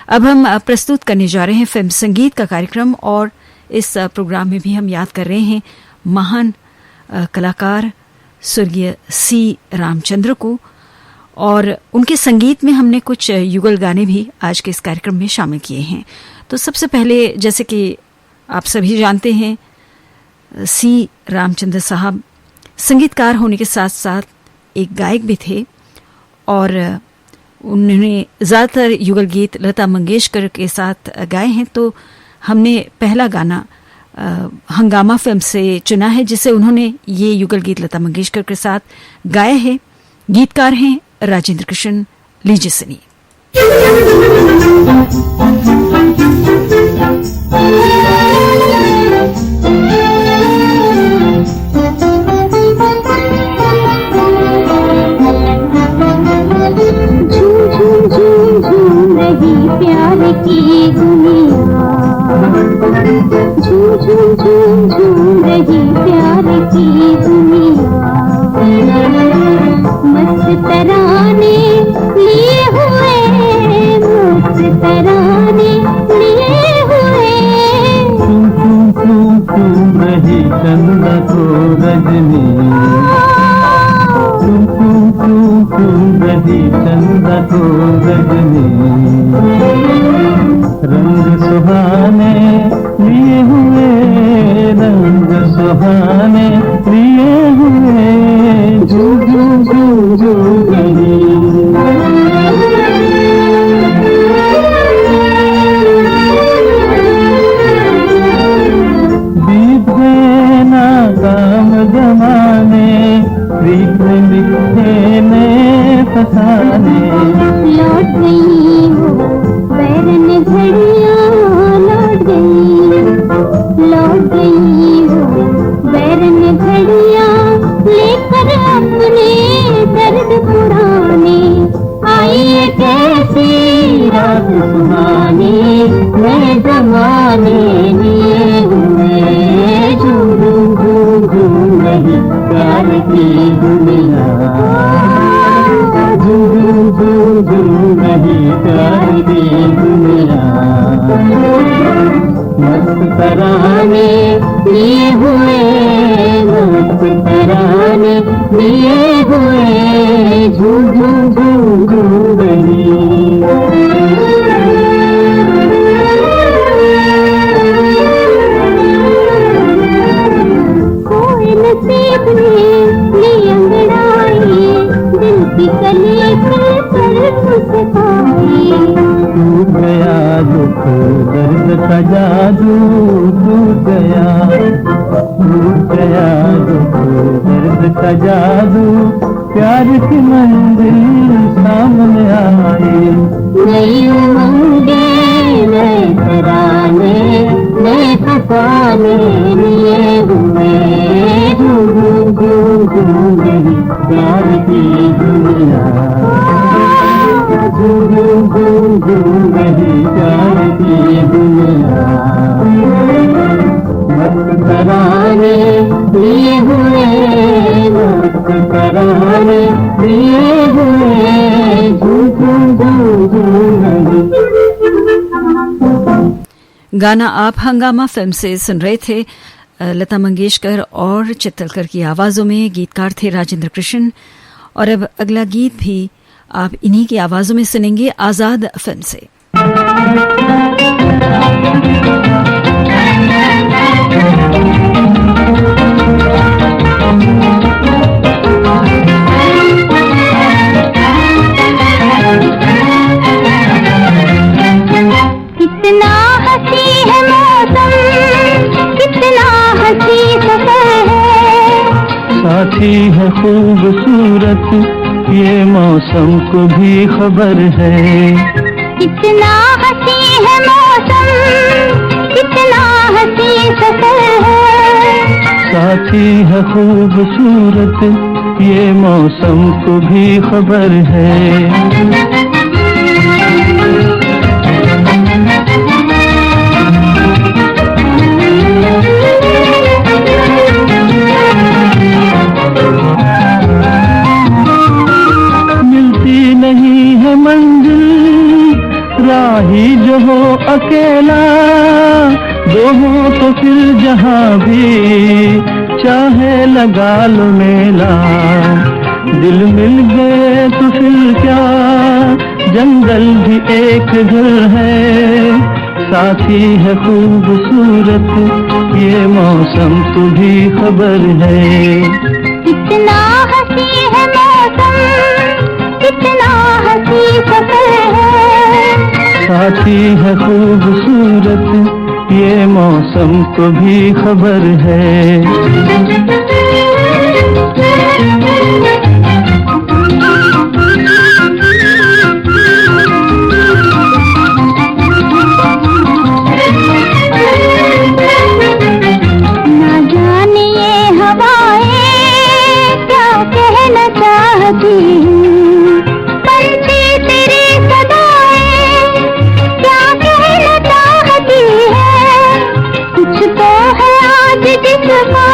अब हम प्रस्तुत करने जा रहे हैं फिल्म संगीत का कार्यक्रम और इस प्रोग्राम में भी हम याद कर रहे हैं महान कलाकार स्वर्गीय सी रामचंद्र को और उनके संगीत में हमने कुछ युगल गाने भी आज के इस कार्यक्रम में शामिल किए हैं। तो सबसे पहले जैसे कि आप सभी जानते हैं सी रामचंद्र साहब संगीतकार होने के साथ साथ एक गायक भी थे और उन्होंने ज़्यादातर युगल गीत लता मंगेशकर के साथ गाए हैं। तो हमने पहला गाना हंगामा फिल्म से चुना है जिसे उन्होंने ये युगल गीत लता मंगेशकर के साथ गाया है। गीतकार हैं राजेंद्र कृष्ण। लीजिए सुनिए। प्यार की दुनिया झूम झूम झूम झूम रही प्यार की दुनिया मस्त तराने लिए हुए मस्त तराने लिए हुए झूम झूम झूम झूम रही चंदा तो रजनी झूम झूम झूम झूम रही चंदा तो रजनी रंग सुहाने लिए हुए रंग सुहाने लिए हुए झूम झूम झूम झूम रही बीत गए ना काम जमाने प्रीत लिखे ने फसाने लौट गई हो बैरन घड़ियां लौट गई हो बैरन घड़ियां लेकर अपने दर्द पुराने आई कैसी रात सुहानी नए जमाने लिए हुए झूम झूम झूम रही प्यार की दुनिया झूम झूम झूम रही प्यार की दुनिया मस्त तराने लिए हुए मस्त तराने लिए हुए झूम झूम झूम झूम रही कोई नसीब ने ली अंगड़ाई दिल की कली पर मुस्काई टूट गया दुख दर्द का जादू टूट गया दुख दर्द का जादू प्यार की मंजिल सामने आई नई उमंगे नए तराने नए फसाने लिए हुए झूम झूम झूम रही प्यार की दुनिया झूम झूम झूम रही प्यार की दुनिया मस्त तराने लिए हुए मस्त तराने लिए हुए झूम झूम झूम रही। गाना आप हंगामा फिल्म से सुन रहे थे। लता मंगेशकर और चित्तलकर की आवाजों में गीतकार थे राजेंद्र कृष्ण। और अब अगला गीत भी आप इन्हीं की आवाजों में सुनेंगे आजाद फिल्म से। कितना हंसी है मौसम कितना हंसी सफर है साथी है खूबसूरत ये मौसम को भी खबर है कितना हंसी है मौसम कितना हंसी सफर है साथी है खूबसूरत ये मौसम को भी खबर है ही जो हो अकेला, दो हो तो फिर जहाँ भी चाहे लगा लो मेला। दिल मिल गए तो फिर क्या, जंगल भी एक घर है, साथी है खूबसूरत ये मौसम तुझी खबर है। कितना हंसी है मौसम, कितना हंसी सफर है, साथी है खूबसूरत ये मौसम को भी खबर है। ना जाने ये हवाएं क्या कहना चाहती हैं, पंछी तेरी सदाएं क्या कहना चाहती है। कुछ तो है आज जिसका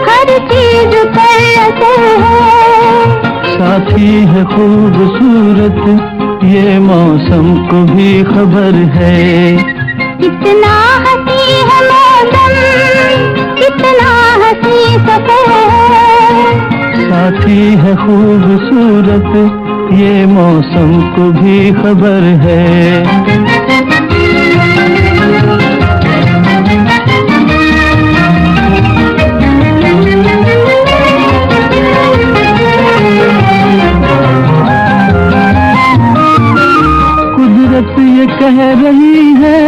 हर चीज पर असर है, साथी है खूबसूरत ये मौसम को भी खबर है। कितना हंसी है मौसम, कितना हंसी सफर है, साथी है खूबसूरत ये मौसम को भी खबर है। कुदरत ये कह रही है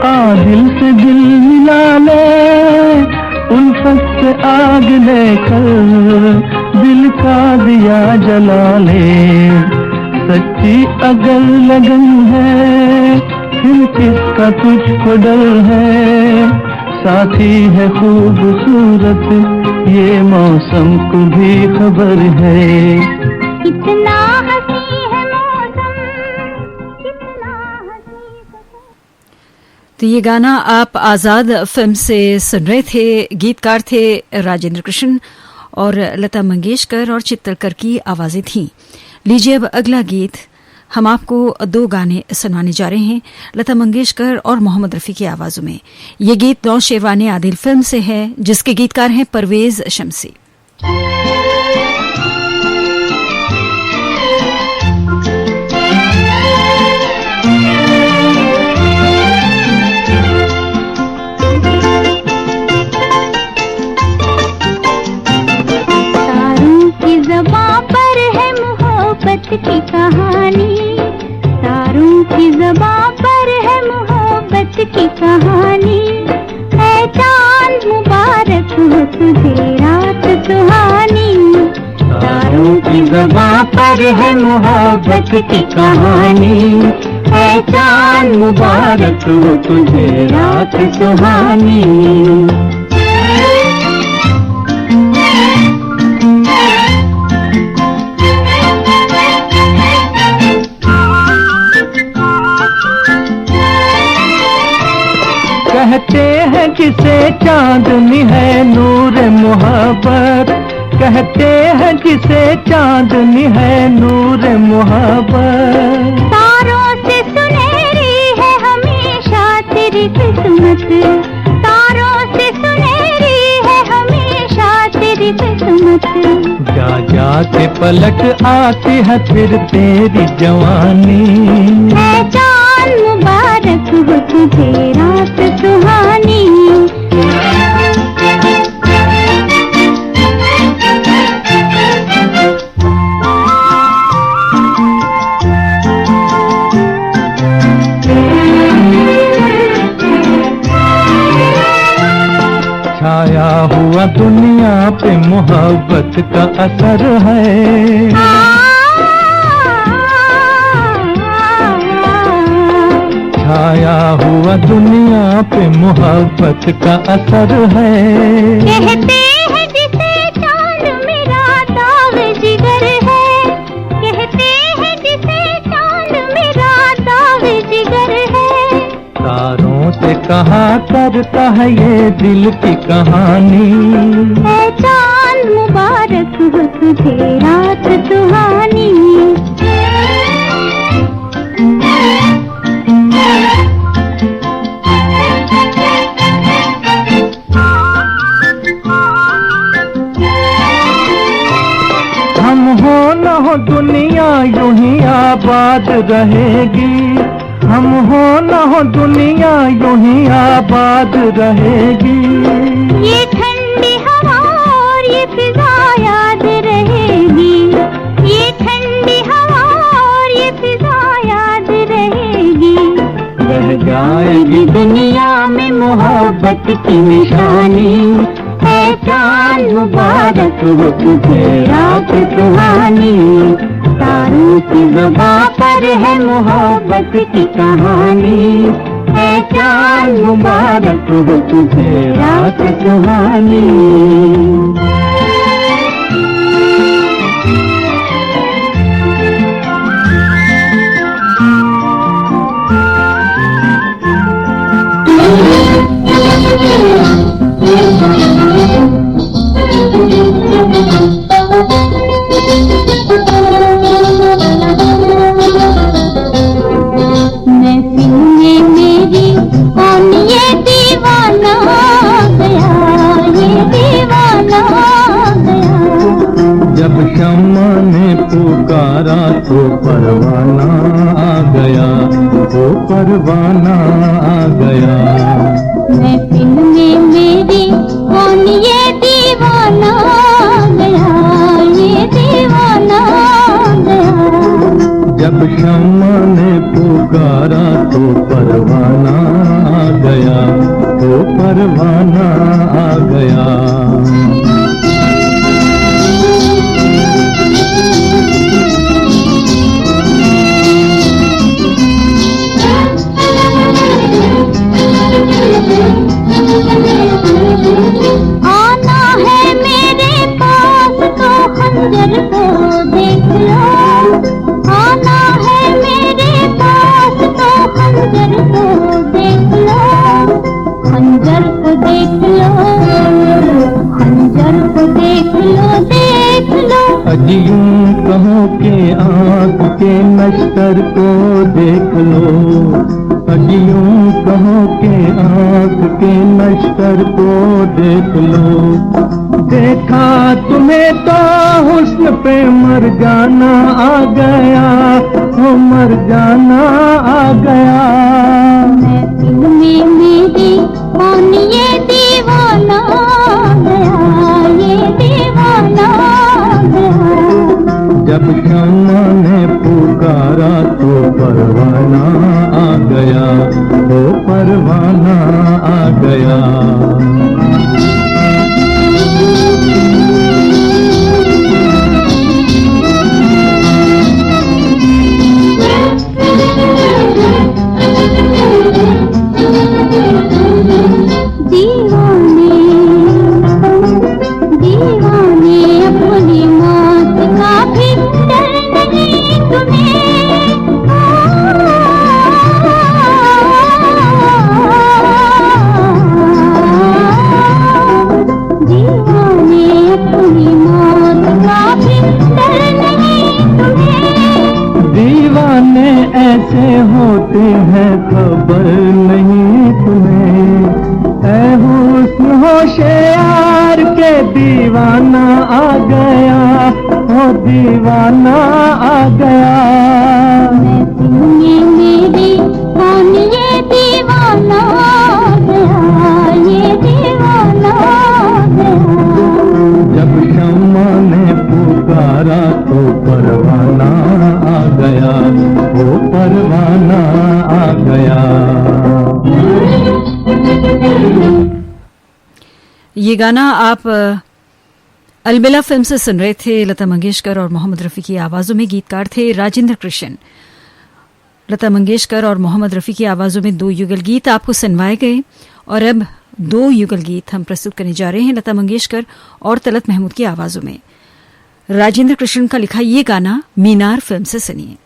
आ दिल से दिल मिला ले, उल्फत से आग लेकर दिल का दिया जला ले। सच्ची अगर लगन है फिर किसका तुझको डर है, साथी है खूबसूरत ये मौसम को भी खबर है। कितना हंसी है मौसम, कितना हंसी सफर। तो ये गाना आप आज़ाद फिल्म से सुन रहे थे। गीतकार थे राजेंद्र कृष्ण और लता मंगेशकर और चित्तलकर की आवाजें थीं। लीजिए अब अगला गीत। हम आपको दो गाने सुनाने जा रहे हैं लता मंगेशकर और मोहम्मद रफ़ी की आवाज़ों में। ये गीत नौशेरवानी आदिल फिल्म से है, जिसके गीतकार हैं परवेज शमसी। की कहानी, तारों की ज़बां पर है मोहब्बत की कहानी। है चांद मुबारक हो तुझे रात सुहानी, तारों की ज़बां पर है मोहब्बत की कहानी। है चांद मुबारक हो तुझे रात सुहानी। कहते हैं जिसे चांदनी है नूर मोहब्बत, कहते हैं जिसे चांदनी है नूर मोहब्बत। तारों से सुनहरी है हमेशा तेरी किस्मत, तारों से सुनहरी है हमेशा तेरी किस्मत। जा जा के पलट आती है फिर तेरी जवानी। है चांद मुबारक हो तुझे रात सुहानी। छाया हुआ दुनिया पे मोहब्बत का असर है। छाया हुआ दुनिया पे मोहब्बत का असर है। कहते हैं जिसे चांद मेरा दाग जिगर है, कहते हैं जिसे चांद मेरा दाग जिगर है। तारों से कहा करता है ये दिल की कहानी। है चांद मुबारक हो तुझे रात सुहानी। आबाद रहेगी, हम हो न हो दुनिया यूं ही आबाद रहेगी। ये ठंडी हवा और ये फिजा याद रहेगी, ये ठंडी हवा और ये फिजा याद रहेगी। रह जाएगी दुनिया में मोहब्बत की निशानी, है चांद मुबारक हो तुझे रात सुहानी। तारों की ज़ुबां पर है मोहब्बत की कहानी, है चांद मुबारक हो तुझे रात सुहानी। जब शम्मा ने पुकारा तो परवाना आ गया, वो परवाना आ गया। महफिल में मेरी कौन ये दीवाना गया, ये दीवाना गया। जब शम्मा ने पुकारा तो परवाना आ गया, वो परवाना आ गया। आना है मेरे पास तो खंजर को देख लो, आना है मेरे पास तो खंजर को देख लो, खंजर को देख लो, खंजर को देख लो, देख लो। अजी यूं कहो के आँख के नश्तर को देख लो, अजी यूं कहो के आँख के नश्तर को देख लो। देखा तुम्हें तो हुस्न पे मर जाना आ गया, वो मर जाना आ गया। महफिल में मेरी कौन ये दीवाना गया, ये दीवाना गया। जब शम्मा ने पुकारा तो परवाना आ गया, वो परवाना आ गया। दीवाने दीवाने अपनी मौत का भी डर नहीं तुम्हें। दीवाने अपनी मौत का भी डर नहीं तुम्हें। दीवाने ऐसे होते हैं खबर नहीं तुम्हें। ऐ हुस्न होशियार के दीवाना आ गया, ओ दीवाना आ गया। महफिल में मेरी कौन ये दीवाना गया, ये दीवाना गया। जब शम्मा ने पुकारा तो परवाना आ गया, वो परवाना आ गया। ये गाना आप अलबेला फिल्म से सुन रहे थे। लता मंगेशकर और मोहम्मद रफ़ी की आवाज़ों में गीतकार थे राजेंद्र कृष्ण। लता मंगेशकर और मोहम्मद रफ़ी की आवाज़ों में 2 युगल गीत आपको सुनवाए गए और अब 2 युगल गीत हम प्रस्तुत करने जा रहे हैं लता मंगेशकर और तलत महमूद की आवाज़ों में। राजेंद्र कृष्ण का लिखा ये गाना मीनार फिल्म से सुनिए।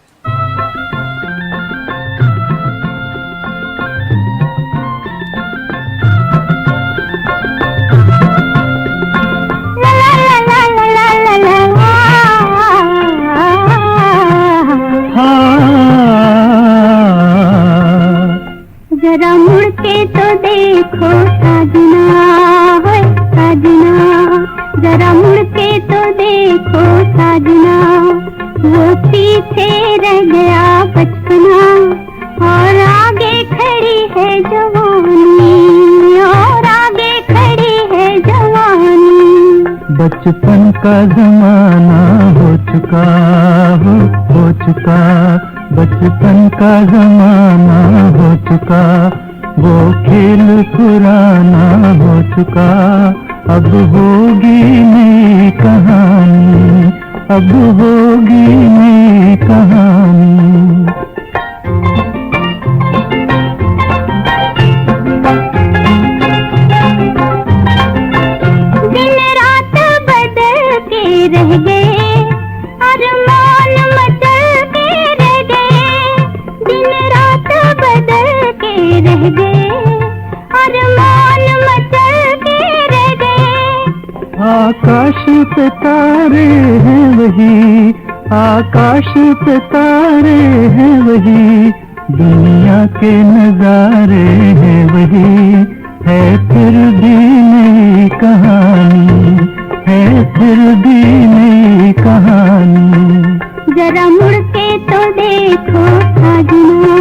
जरा मुड़ के तो देखो साजना, होए साजना। जरा मुड़ के तो देखो साजना, वो पीछे रह गए बचपन का जमाना हो चुका, हो चुका, बचपन का जमाना हो चुका, वो खेल पुराना हो चुका, अब होगी नई कहानी, अब होगी नई कहानी। रह गए अरमान मचल के रह गए, दिन रात बदल के रह गए अरमान मचल के रह गए। आकाश पे तारे हैं वही, आकाश पे तारे हैं वही, दुनिया के नजारे हैं वही, है फिर भी नई कहानी, है फिर भी नई कहानी। जरा मुड़ के तो देखो साजना,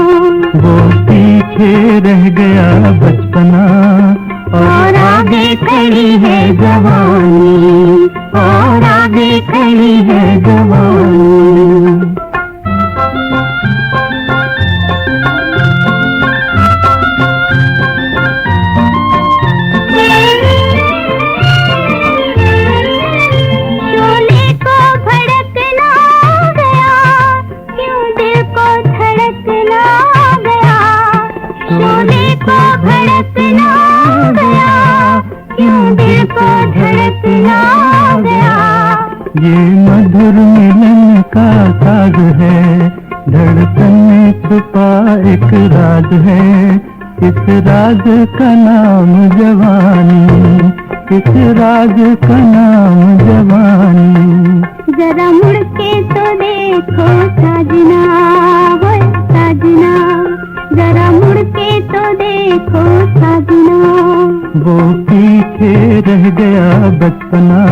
वो पीछे रह गया बचपना, और आगे खड़ी है जवानी, और आगे खड़ी है जवानी। ये मधुर मिलन का साज है, धड़कन में छुपा एक राज है, इस राज का नाम जवानी, इस राज का नाम जवानी। जरा मुड़ के तो देखो साजना, वो साजना, जरा मुड़ के तो देखो साजना, वो पीछे रह गया बचपना,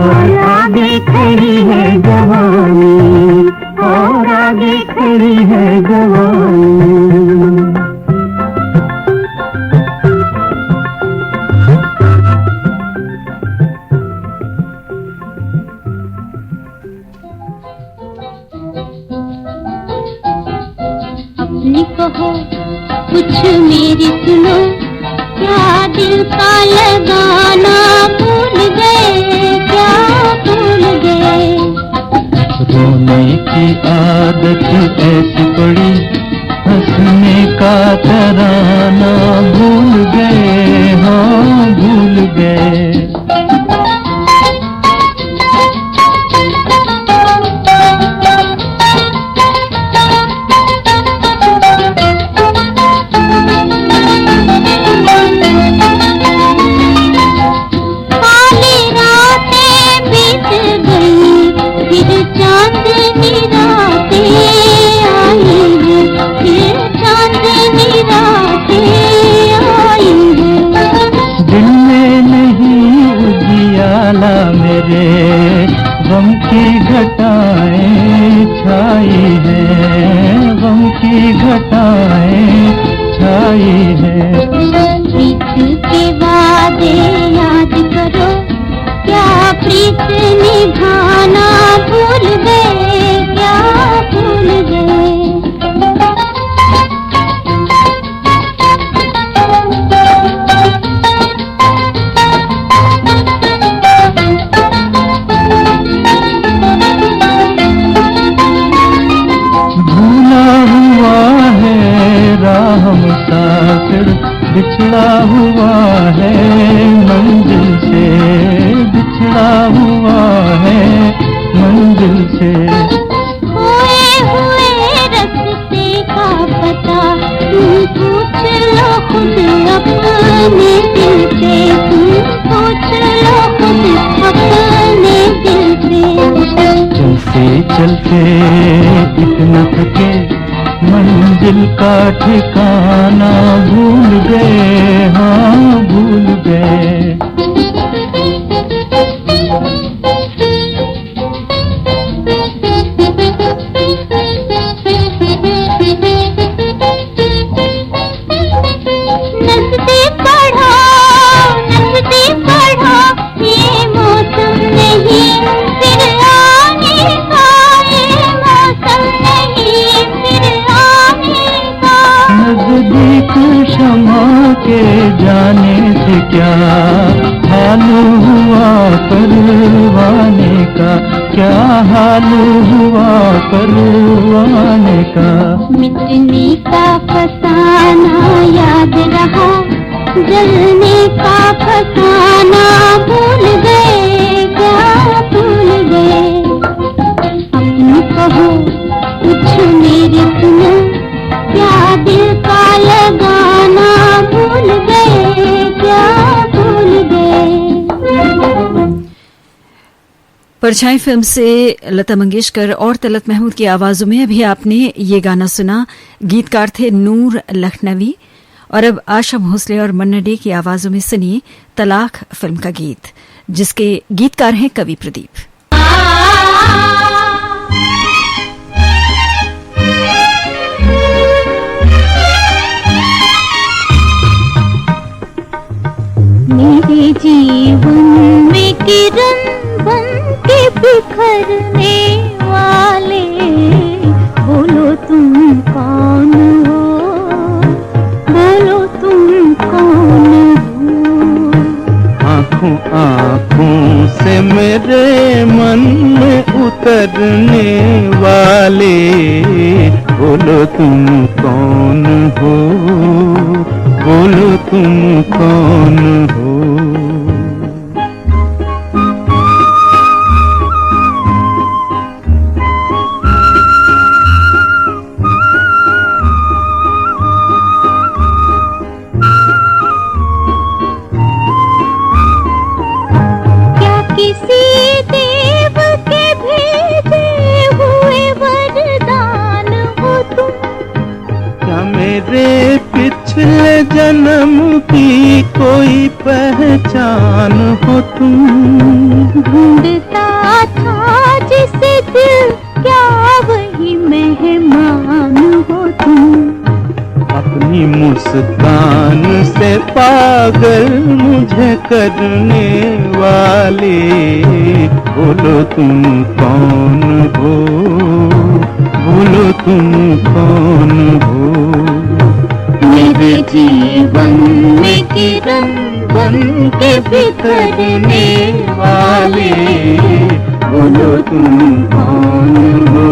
और आगे खड़ी है जवानी, और आगे खड़ी है जवानी। अपनी कहो कुछ मेरी सुनो, क्या दिल का लगाना भूल गए, क्या भूल गए। रोने की आदत ऐसी पड़ी, हंसने का तराना भूल गए, हाँ भूल गए। मेरे गम की घटाएं छाई है, गम की घटाएं छाई है। प्रीत के वादे याद करो, क्या प्रीत निभाना भूल गए, क्या भूल गए। बिछड़ा हुआ है मंजिल से, बिछड़ा हुआ है मंजिल से। खोए हुए रास्ते का पता तुम पूछ लो खुद अपने दिल से, तुम पूछ लो खुद अपने दिल से। चलते चलते इतना थके, मंजिल का ठिकाना भूल गए, हाँ भूल गए। नजदीक बढ़ो ये मौसम जाने से क्या हाल हुआ परवाने का, क्या हाल हुआ परवाने का। मिटने का फसाना याद रहा, जलने का फसाना भूल गए, क्या भूल गए। अपनी कहो कुछ मेरी सुनो, क्या दिल का लगाना भूल गए, क्या भूल गए। परछाई फिल्म से लता मंगेशकर और तलत महमूद की आवाजों में अभी आपने ये गाना सुना। गीतकार थे नूर लखनवी। और अब आशा भोसले और मन्ना डे की आवाजों में सुनिए तलाक फिल्म का गीत, जिसके गीतकार हैं कवि प्रदीप। मेरे जीवन में किरण बन के बिखरने वाले, बोलो तुम कौन हो, बोलो तुम कौन हो। आँखों आँखों से मेरे मन में उतरने वाले, बोलो तुम कौन हो, बोलो तुम कौन हो। क्या किसी देव के भेजे हुए वरदान हो तुम, क्या मेरे पिछले जन्म की कोई पहचान हो तुम। ढूंढता था जिसे दिल, क्या वही मेहमान हो तुम। अपनी मुस्कान से पागल मुझे करने वाले, बोलो तुम कौन हो, बोलो तुम कौन हो। मेरे जीवन में किरण बन के बिखरने वाले, बोलो तुम कौन हो,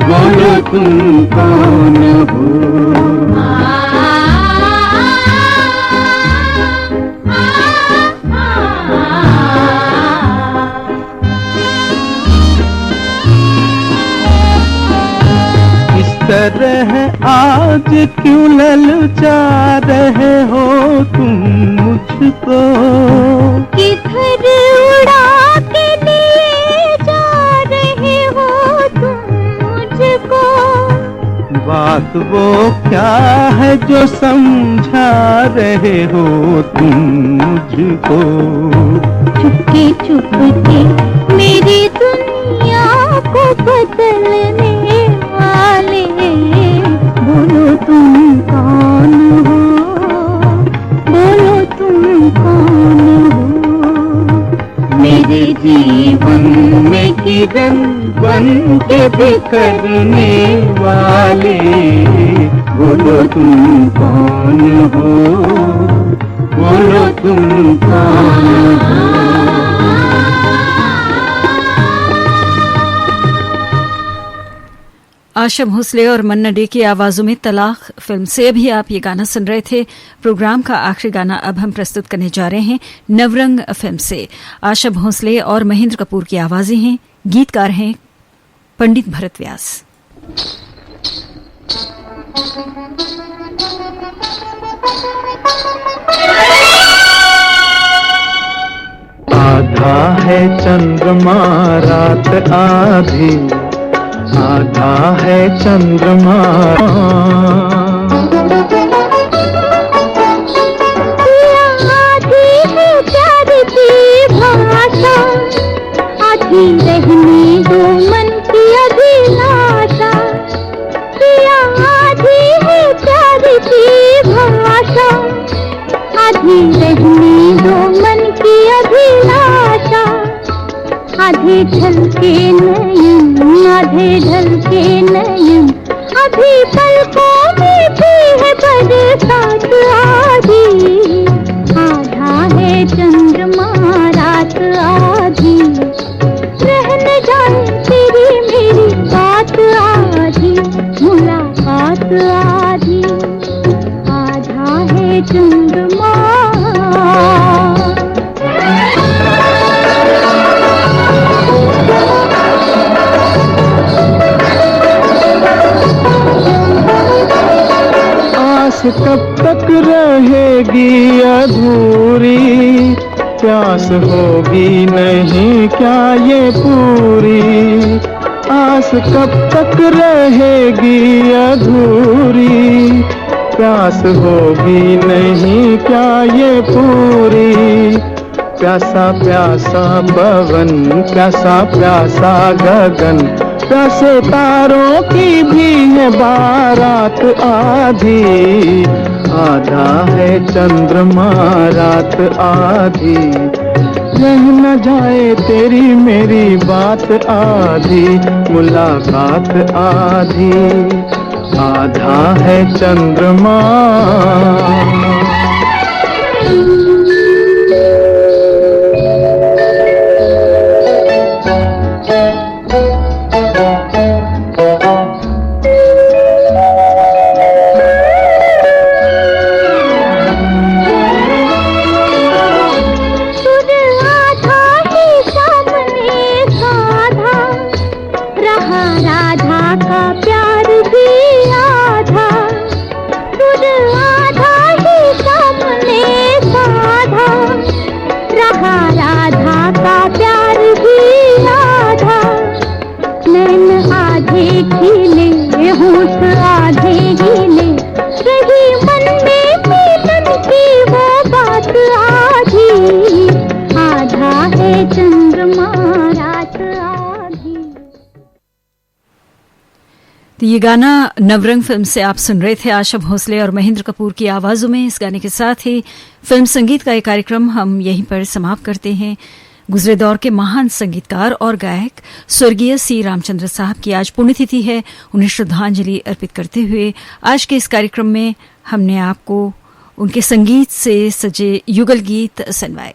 बोलो तुम कौन हो। तरह आज क्यों ललचा रहे हो तुम मुझको, किधर उड़ा के ले जा रहे हो तुम मुझको। बात वो क्या है जो समझा रहे हो तुम मुझको। चुपके चुपके मेरी दुनिया को बदलने वाले, बोलो तुम कौन हो, बोलो तुम कौन हो। मेरे जीवन में किरण बन के बिखरने वाले, बोलो तुम कौन हो, बोलो तुम कौन हो। आशा भोसले और मन्ना डे की आवाजों में तलाक फिल्म से अभी आप ये गाना सुन रहे थे। प्रोग्राम का आखिरी गाना अब हम प्रस्तुत करने जा रहे हैं नवरंग फिल्म से। आशा भोसले और महेंद्र कपूर की आवाजें हैं, गीतकार हैं पंडित भरत व्यास। आधा है चंद्रमा रात आधी, आधा है चंद्रमा। आधी है प्यार की भाषा, आधी रहने दो मन की अभिलाषा। आधी है प्यार की भाषा, आधी रहने दो मन की अभिलाषा। आधे ढलके नयन, आधे ढलके नयन, अभी पलकों में भी है बरसात आधी, आधा है चंद्रमा रात आधी, रह न जाए तेरी मेरी बात आधी, मुलाकात आधी, आधा है चंद्रमा। आस कब तक रहेगी अधूरी, प्यास होगी नहीं क्या ये पूरी, आस कब तक रहेगी अधूरी, प्यास होगी नहीं क्या ये पूरी, प्यासा प्यासा पवन, प्यासा प्यासा गगन, प्यासे तारों की भी है बारात आधी, आधा है चंद्रमा रात आधी, रह न जाए तेरी मेरी बात आधी, मुलाकात आधी, आधा है चंद्रमा। तो ये गाना नवरंग फिल्म से आप सुन रहे थे। आशा भोसले और महेंद्र कपूर की आवाजों में इस गाने के साथ ही फिल्म संगीत का ये कार्यक्रम हम यहीं पर समाप्त करते हैं। गुजरे दौर के महान संगीतकार और गायक स्वर्गीय सी रामचंद्र साहब की आज पुण्यतिथि है। उन्हें श्रद्धांजलि अर्पित करते हुए आज के इस कार्यक्रम में हमने आपको उनके संगीत से सजे युगल गीत सुनवाए।